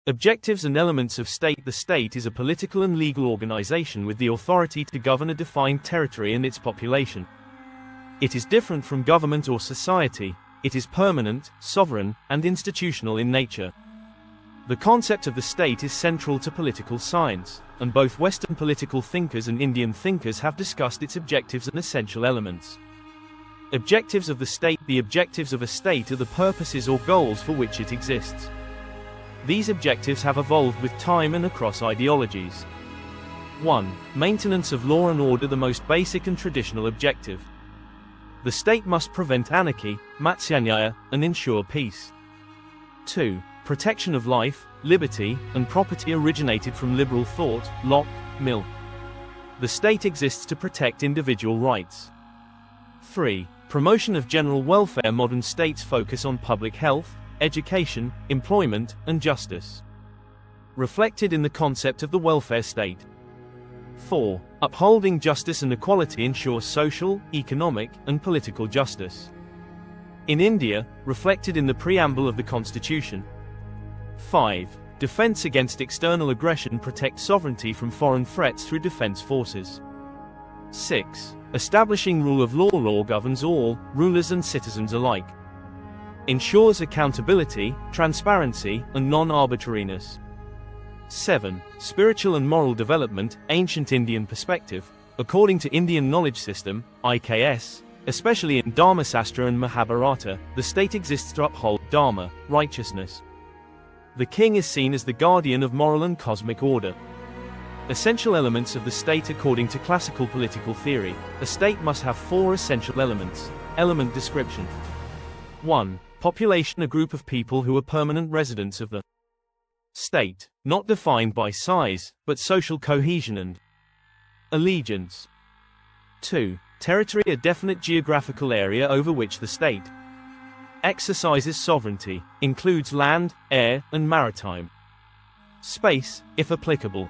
Objectives and elements of state. The state is a political and legal organization with the authority to govern a defined territory and its population. It is different from government or society. It is permanent, sovereign, and institutional in nature. The concept of the state is central to political science, and both Western political thinkers and Indian thinkers have discussed its objectives and essential elements. Objectives of the state. The objectives of a state are the purposes or goals for which it exists. These objectives have evolved with time and across ideologies. 1. Maintenance of law and order. The most basic and traditional objective. The state must prevent anarchy, matsanyaya, and ensure peace. 2. Protection of life, liberty, and property originated from liberal thought, Locke, Mill. The state exists to protect individual rights. 3. Promotion of general welfare. Modern states focus on public health, education, employment, and justice. Reflected in the concept of the welfare state. 4. Upholding justice and equality ensures social, economic, and political justice. In India, reflected in the preamble of the Constitution. 5. Defense against external aggression. Protect sovereignty from foreign threats through defense forces. 6. Establishing rule of law. Law governs all, rulers and citizens alike. Ensures accountability, transparency, and non-arbitrariness. 7. Spiritual and moral development. Ancient Indian perspective. According to Indian knowledge system, IKS, especially in Dharmasastra and Mahabharata, the state exists to uphold dharma, righteousness. The king is seen as the guardian of moral and cosmic order. Essential elements of the state. According to classical political theory, a state must have 4 essential elements. Element description. 1. Population. A group of people who are permanent residents of the state, not defined by size, but social cohesion and allegiance. 2. Territory. A definite geographical area over which the state exercises sovereignty, includes land, air, and maritime space, if applicable.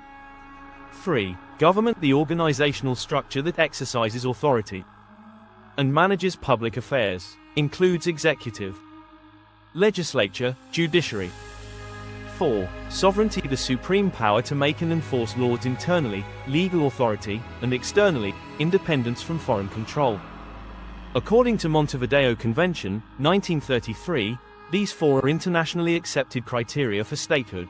3. Government. The organizational structure that exercises authority and manages public affairs, includes executive, legislature, judiciary. 4. Sovereignty. The supreme power to make and enforce laws. Internally, legal authority, and externally, independence from foreign control. According to Montevideo Convention, 1933, these 4 are internationally accepted criteria for statehood.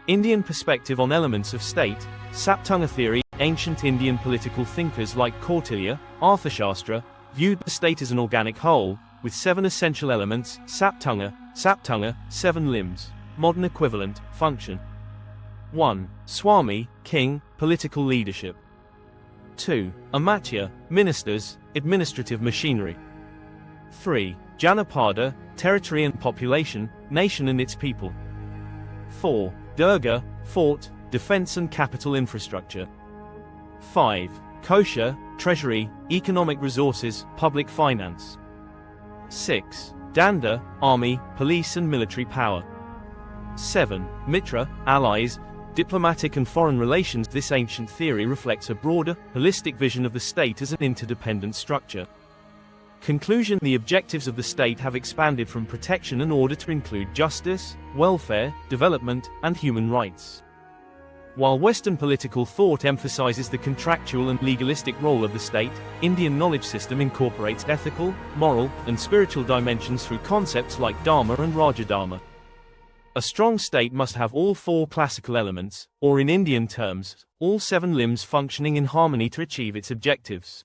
Indian perspective on elements of state. Saptanga theory. Ancient Indian political thinkers like Kautilya, Arthashastra, viewed the state as an organic whole, with 7 essential elements. Saptanga, 7 limbs. Modern equivalent, function. 1. Swami, king, political leadership. 2. Amatya, ministers, administrative machinery. 3. Janapada, territory and population, nation and its people. 4. Durga, fort, defense and capital infrastructure. 5. Kosha, treasury, economic resources, public finance. 6. Danda, army, police and military power. 7. Mitra, allies, diplomatic and foreign relations. This ancient theory reflects a broader, holistic vision of the state as an interdependent structure. Conclusion. The objectives of the state have expanded from protection and order to include justice, welfare, development, and human rights. While Western political thought emphasizes the contractual and legalistic role of the state, Indian knowledge system incorporates ethical, moral, and spiritual dimensions through concepts like Dharma and Rajadharma. A strong state must have all 4 classical elements, or in Indian terms, all 7 limbs functioning in harmony to achieve its objectives.